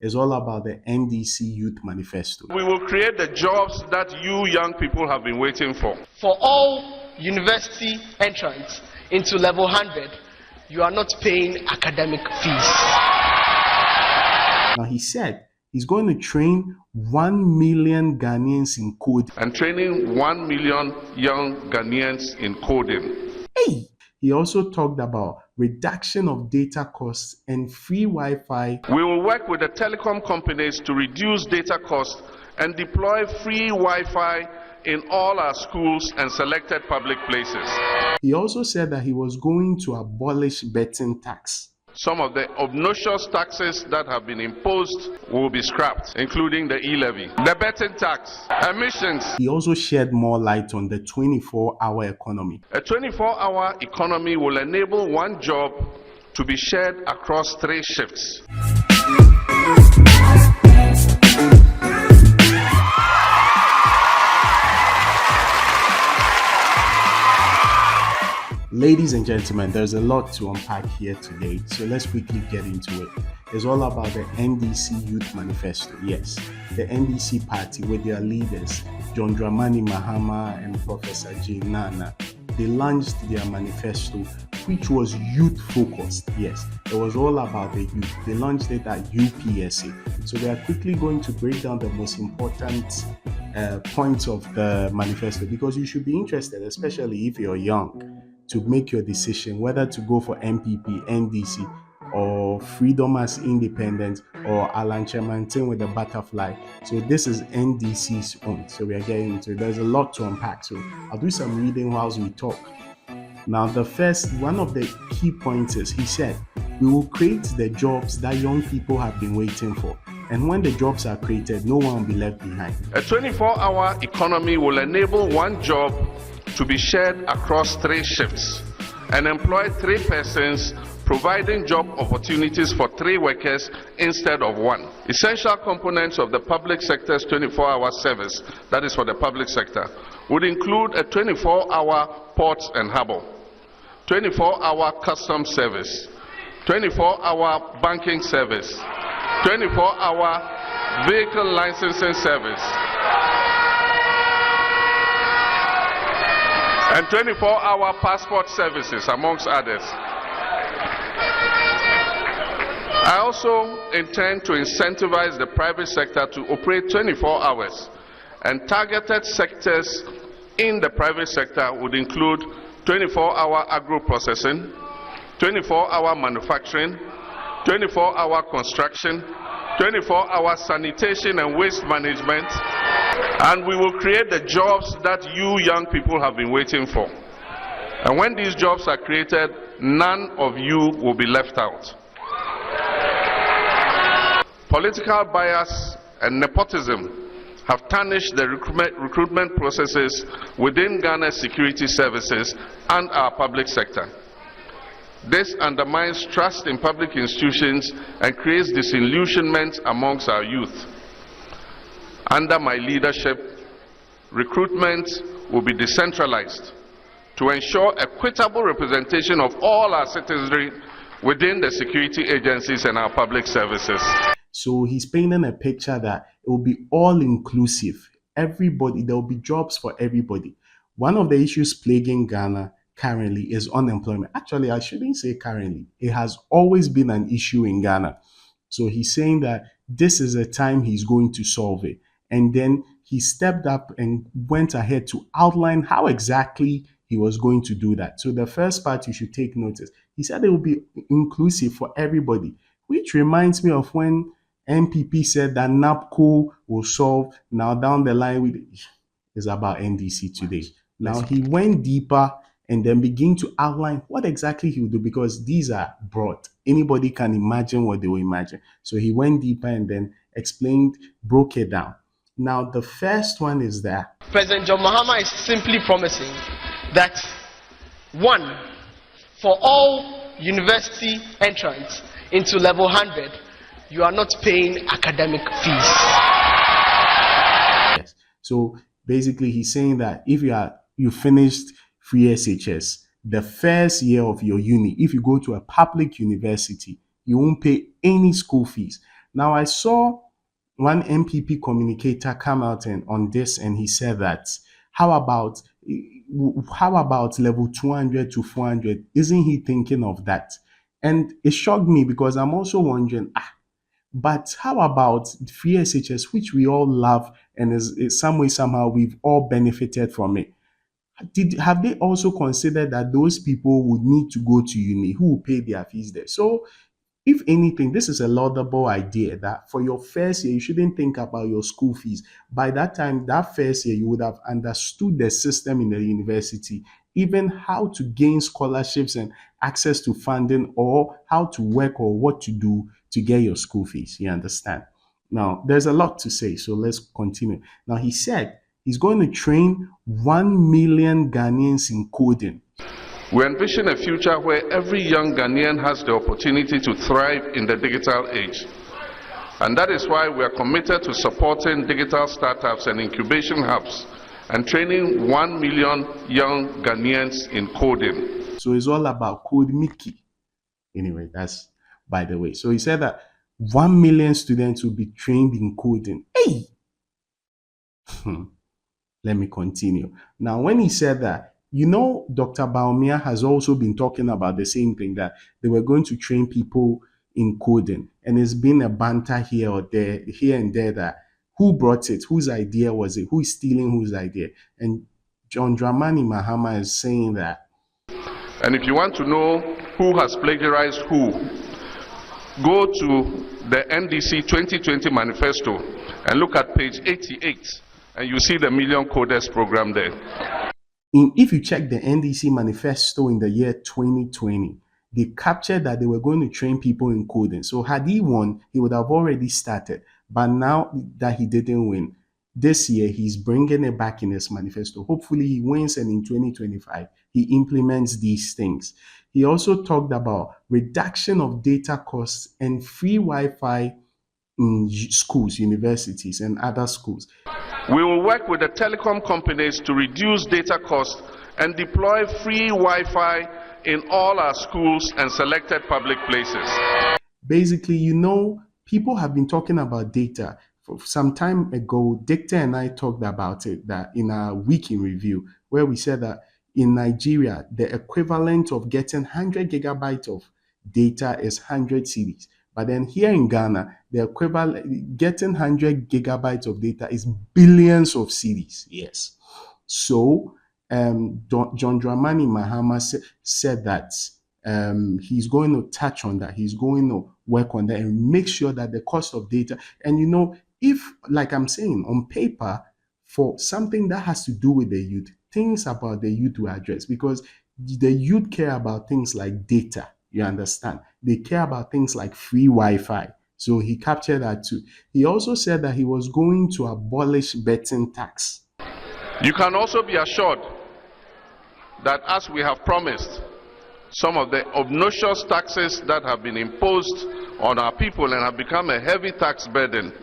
It's all about the NDC Youth Manifesto. We will create the jobs that you young people have been waiting for. For all university entrants into level 100, you are not paying academic fees. Now, he said he's going to train 1 million Ghanaians in coding. And training 1 million young Ghanaians in coding. Hey! He also talked about reduction of data costs and free Wi-Fi. We will work with the telecom companies to reduce data costs and deploy free Wi-Fi in all our schools and selected public places. He also said that he was going to abolish betting tax. Some of the obnoxious taxes that have been imposed will be scrapped, including the e-levy, the betting tax, emissions. He also shed more light on the 24-hour economy. A 24-hour economy will enable one job to be shared across 3 shifts. Ladies and gentlemen, there's a lot to unpack here today, so let's quickly get into it. It's all about the NDC Youth Manifesto. Yes, the NDC party with their leaders, John Mahama and Professor J. Nana. They launched their manifesto, which was youth-focused. Yes, it was all about the youth. They launched it at UPSA. So they are quickly going to break down the most important points of the manifesto, because you should be interested, especially if you're young, to make your decision whether to go for MPP, NDC, or Freedom as Independent, or Alan Chemantin with the butterfly. So this is NDC's own. So we are getting into it. There's a lot to unpack. So I'll do some reading whilst we talk. Now, one of the key points is, he said, we will create the jobs that young people have been waiting for. And when the jobs are created, no one will be left behind. A 24-hour economy will enable one job to be shared across 3 shifts and employ 3 persons, providing job opportunities for 3 workers instead of 1. Essential components of the public sector's 24-hour service, that is for the public sector, would include a 24-hour ports and harbour, 24-hour customs service, 24-hour banking service, 24-hour vehicle licensing service, and 24-hour passport services, amongst others. I also intend to incentivize the private sector to operate 24 hours, and targeted sectors in the private sector would include 24-hour agro-processing, 24-hour manufacturing, 24-hour construction, 24-hour sanitation and waste management, and we will create the jobs that you young people have been waiting for. And when these jobs are created, none of you will be left out. Political bias and nepotism have tarnished the recruitment processes within Ghana's security services and our public sector. This undermines trust in public institutions and creates disillusionment amongst our youth. Under my leadership, recruitment will be decentralized to ensure equitable representation of all our citizenry within the security agencies and our public services. So he's painting a picture that it will be all-inclusive. Everybody, there will be jobs for everybody. One of the issues plaguing Ghana currently is unemployment. Actually, I shouldn't say currently. It has always been an issue in Ghana. So he's saying that this is a time he's going to solve it. And then he stepped up and went ahead to outline how exactly he was going to do that. So the first part you should take notice. He said it will be inclusive for everybody, which reminds me of when MPP said that NAPCO will solve. Now down the line, it's about NDC today. Now he went deeper and then begin to outline what exactly he will do, because these are broad. Anybody can imagine what they will imagine. So he went deeper and then explained, broke it down. Now the first one is that President John Mahama is simply promising that, 1, for all university entrants into level 100, you are not paying academic fees. Yes. So basically he's saying that if you finished free SHS, the first year of your uni, if you go to a public university, you won't pay any school fees. Now, I saw one MPP communicator come out and on this, and he said that how about level 200 to 400? Isn't he thinking of that? And it shocked me because I'm also wondering, but how about free SHS, which we all love, and is some way somehow we've all benefited from it? Have they also considered that those people would need to go to uni who will pay their fees there? So if anything, this is a laudable idea that for your first year, you shouldn't think about your school fees. By that time, that first year, you would have understood the system in the university, even how to gain scholarships and access to funding, or how to work or what to do to get your school fees. You understand? Now, there's a lot to say, so let's continue. Now, he said he's going to train 1 million Ghanaians in coding. We envision a future where every young Ghanaian has the opportunity to thrive in the digital age. And that is why we are committed to supporting digital startups and incubation hubs and training 1 million young Ghanaians in coding. So it's all about Code Mickey. Anyway, that's by the way. So he said that 1 million students will be trained in coding. Hey! Let me continue. Now, when he said that, Dr. Baumia has also been talking about the same thing, that they were going to train people in coding. And it's been a banter here or there, here and there, that who brought it? Whose idea was it? Who is stealing whose idea? And John Mahama is saying that. And if you want to know who has plagiarized who, go to the NDC 2020 manifesto and look at page 88, and you see the Million Coders program there. If you check the NDC manifesto in the year 2020, they captured that they were going to train people in coding. So had he won, he would have already started. But now that he didn't win, this year he's bringing it back in his manifesto. Hopefully he wins, and in 2025 he implements these things. He also talked about reduction of data costs and free Wi-Fi in schools, universities, and other schools. We will work with the telecom companies to reduce data costs and deploy free Wi-Fi in all our schools and selected public places. Basically, people have been talking about data. For some time ago, Dictor and I talked about it, that in our week in review, where we said that in Nigeria, the equivalent of getting 100 gigabytes of data is 100 cedis. But then here in Ghana, the equivalent getting 100 gigabytes of data is billions of cedis. Yes. So John Dramani Mahama said that he's going to touch on that. He's going to work on that and make sure that the cost of data, and if, like I'm saying, on paper, for something that has to do with the youth, things about the youth will address, because the youth care about things like data. You understand? They care about things like free Wi-Fi. So he captured that too. He also said that he was going to abolish betting tax. You can also be assured that, as we have promised, some of the obnoxious taxes that have been imposed on our people and have become a heavy tax burden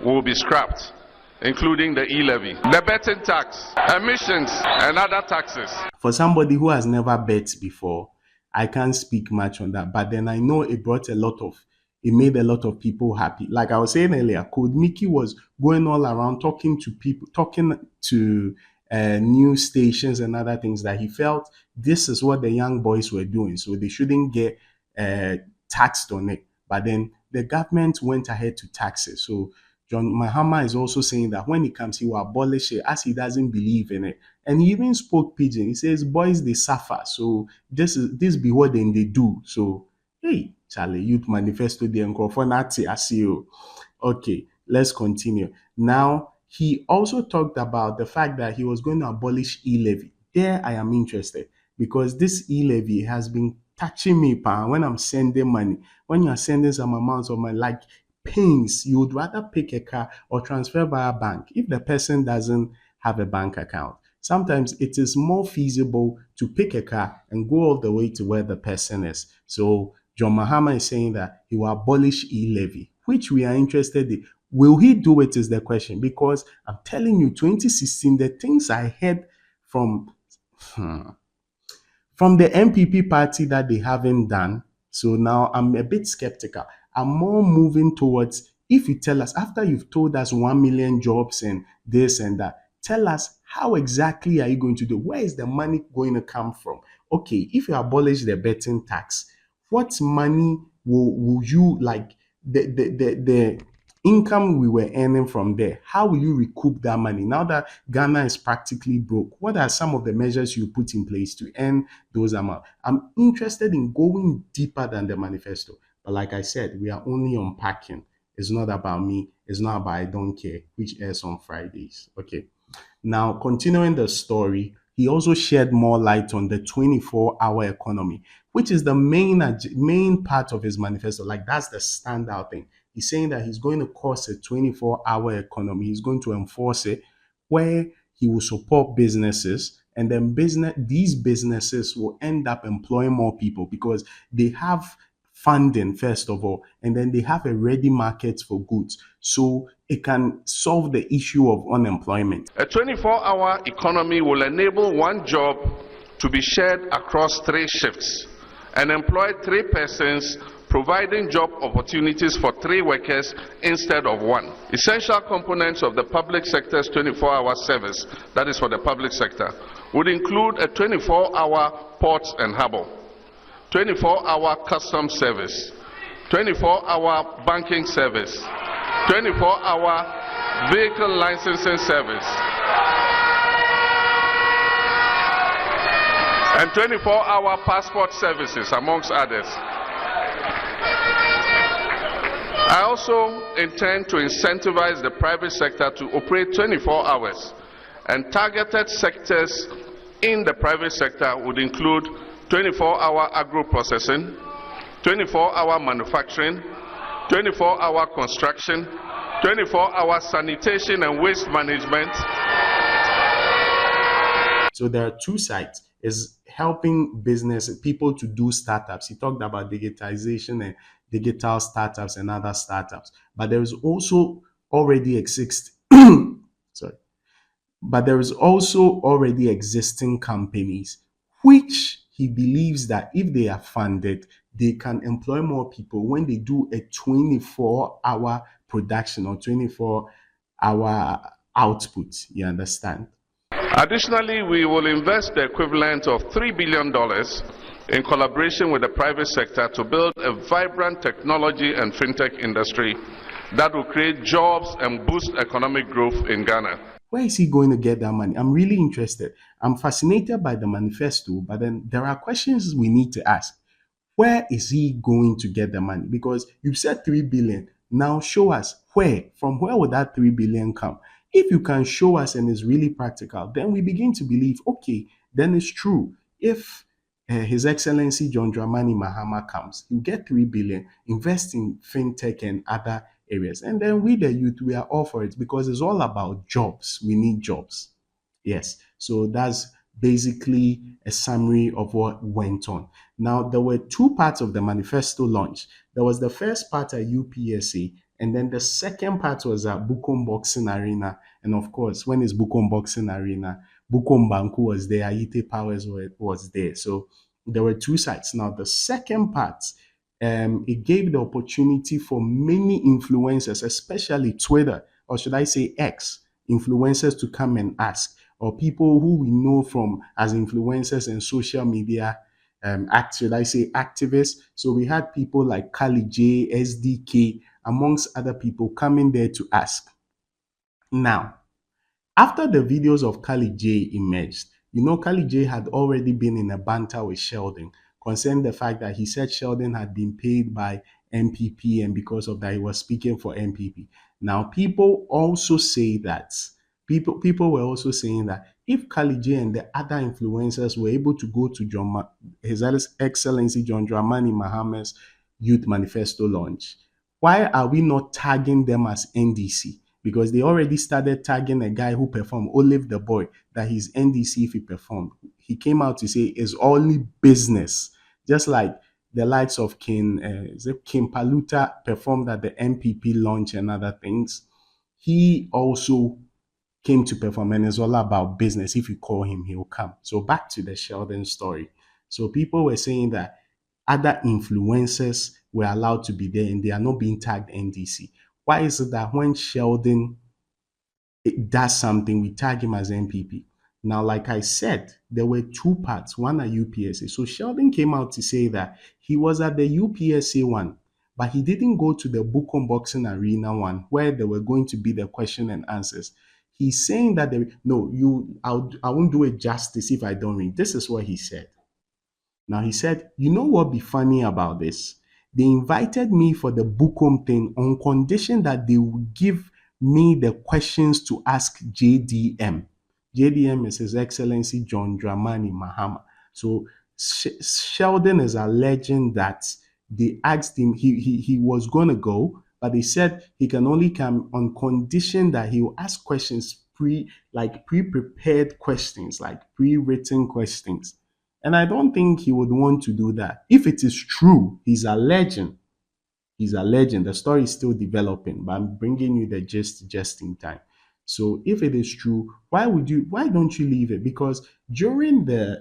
will be scrapped, including the e-levy, the betting tax, emissions, and other taxes. For somebody who has never bet before, I can't speak much on that, but then I know it made a lot of people happy. Like I was saying earlier, Code Mickey was going all around talking to news stations and other things, that he felt this is what the young boys were doing, so they shouldn't get taxed on it. But then the government went ahead to tax it. So John Mahama is also saying that when he comes, he will abolish it, as he doesn't believe in it. And he even spoke pidgin. He says, boys, they suffer. So this be what then they do. So, hey, Charlie, Youth Manifesto, the Nkrofonati, I see you. Okay, let's continue. Now, he also talked about the fact that he was going to abolish e-levy. There I am interested, because this e-levy has been touching me, when I'm sending money. When you're sending some amounts of money, like pains, you would rather pick a car or transfer via bank if the person doesn't have a bank account. Sometimes it is more feasible to pick a car and go all the way to where the person is. So John Mahama is saying that he will abolish e-levy, which we are interested in. Will he do it is the question, because I'm telling you, 2016, the things I heard from the MPP party that they haven't done. So now I'm a bit skeptical. are more moving towards, if you tell us, after you've told us 1 million jobs and this and that, tell us how exactly are you going to do? Where is the money going to come from? Okay, if you abolish the betting tax, what money will you like the income we were earning from there? How will you recoup that money now that Ghana is practically broke? What are some of the measures you put in place to earn those amounts? I'm interested in going deeper than the manifesto, but like I said, we are only unpacking. It's not about me. It's not about I don't care, which airs on Fridays. Okay. Now, continuing the story, he also shed more light on the 24-hour economy, which is the main part of his manifesto. Like, that's the standout thing. He's saying that he's going to cause a 24-hour economy. He's going to enforce it, where he will support businesses, and then these businesses will end up employing more people because they have funding, first of all, and then they have a ready market for goods. So it can solve the issue of unemployment. A 24-hour economy will enable one job to be shared across 3 shifts and employ 3 persons, providing job opportunities for 3 workers instead of 1. Essential components of the public sector's 24-hour service, that is for the public sector, would include a 24-hour port and harbour, 24-hour customs service, 24-hour banking service, 24-hour vehicle licensing service, and 24-hour passport services, amongst others. I also intend to incentivize the private sector to operate 24 hours, and targeted sectors in the private sector would include 24-hour agro-processing, 24-hour manufacturing, 24-hour construction, 24-hour sanitation and waste management. So there are 2 sides. Is helping business people to do startups. He talked about digitization and digital startups and other startups. But there is also already existing companies which he believes that if they are funded, they can employ more people when they do a 24-hour production or 24-hour output. You understand? Additionally, we will invest the equivalent of $3 billion in collaboration with the private sector to build a vibrant technology and fintech industry that will create jobs and boost economic growth in Ghana. Where is he going to get that money? I'm really interested. I'm fascinated by the manifesto, but then there are questions we need to ask. Where is he going to get the money? Because you said 3 billion. Now show us where. From where would that 3 billion come? If you can show us and it's really practical, then we begin to believe, okay, then it's true. If His Excellency John Dramani Mahama comes, you get 3 billion, invest in fintech and other areas. And then we, the youth, we are all for it because it's all about jobs. We need jobs. Yes. So that's basically a summary of what went on. Now, there were 2 parts of the manifesto launch. There was the first part at UPSA, and then the second part was at Bukom Boxing Arena. And of course, when it's Bukom Boxing Arena, Bukom Banku was there, Ayite Powers was there. So there were 2 sides. Now, the second part, it gave the opportunity for many influencers, especially Twitter, or should I say X, influencers to come and ask, or people who we know from as influencers and social media should I say activists. So we had people like Kali J, SDK, amongst other people coming there to ask. Now, after the videos of Kali J emerged, Kali J had already been in a banter with Sheldon concerning the fact that he said Sheldon had been paid by MPP, and because of that, he was speaking for MPP. Now, people also say that, people were also saying that if Kali J and the other influencers were able to go to His Excellency John Dramani Mahama's Youth Manifesto launch, why are we not tagging them as NDC? Because they already started tagging a guy who performed, Olive the Boy, that he's NDC if he performed. He came out to say it's only business. Just like the likes of King Paluta performed at the MPP launch and other things. He also came to perform, and it's all about business. If you call him, he'll come. So back to the Sheldon story. So people were saying that other influencers were allowed to be there and they are not being tagged NDC? Why is it that when Sheldon does something, we tag him as MPP? Now, like I said, there were two parts, one at UPSA. So Sheldon came out to say that he was at the UPSA one, but he didn't go to the book unboxing arena one where there were going to be the question and answers. He's saying that I won't do it justice if I don't read. This is what he said. Now he said, you know what be funny about this? They invited me for the Bookum thing on condition that they would give me the questions to ask JDM. JDM is His Excellency John Dramani Mahama. So Sheldon is alleging that they asked him, he was going to go, but they said he can only come on condition that he will ask questions pre-prepared questions, like pre-written questions. And I don't think he would want to do that. If it is true, he's alleging. He's alleging. The story is still developing, but I'm bringing you the gist just in time. So if it is true, why don't you leave it? Because during the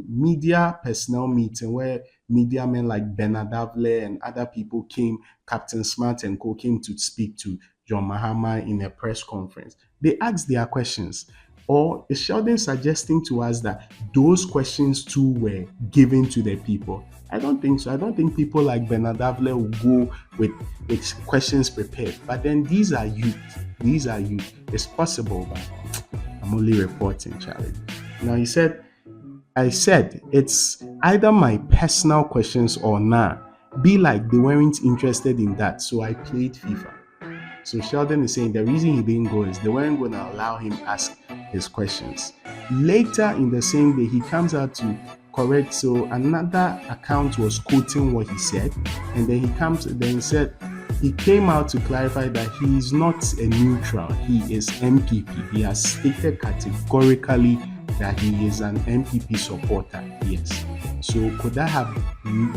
media personnel meeting where media men like Bernard Davle and other people came, Captain Smart and co came to speak to John Mahama in a press conference, they asked their questions. Or is Sheldon suggesting to us that those questions too were given to the people? I don't think so. I don't think people like Bernard Davle will go with questions prepared. But then these are youth. These are youth. It's possible, but I'm only reporting, Charlie. Now I said it's either my personal questions or nah. Be like they weren't interested in that, so I played FIFA. So Sheldon is saying the reason he didn't go is they weren't going to allow him ask his questions. Later in the same day, he comes out to correct. So another account was quoting what he said, and then he said he came out to clarify that he is not a neutral. He is MPP. He has stated categorically that he is an MPP supporter. Yes. So could that have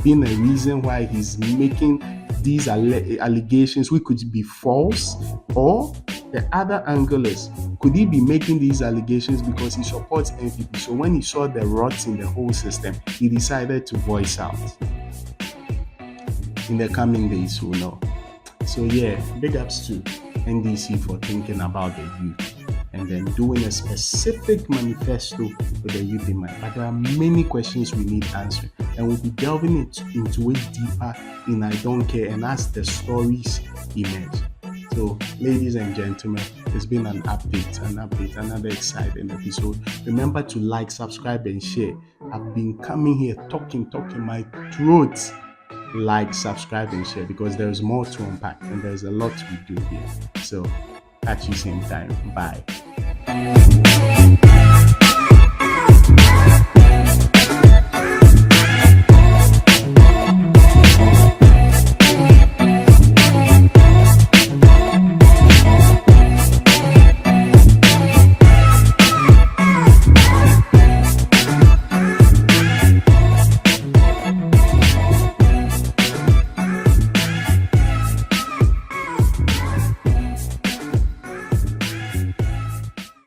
been a reason why he's making these allegations which could be false? Or the other angle is, could he be making these allegations because he supports MPP? So when he saw the rots in the whole system, he decided to voice out. In the coming days, we'll know. So yeah, big ups to NDC for thinking about the youth and then doing a specific manifesto with the youth in mind. But there are many questions we need answering, and we'll be delving into it deeper in I Don't Care and as the stories emerge. So, ladies and gentlemen, it's been an update, another exciting episode. Remember to like, subscribe, and share. I've been coming here talking my throat. Like, subscribe, and share because there's more to unpack and there's a lot we do here. So, catch you same time. Bye.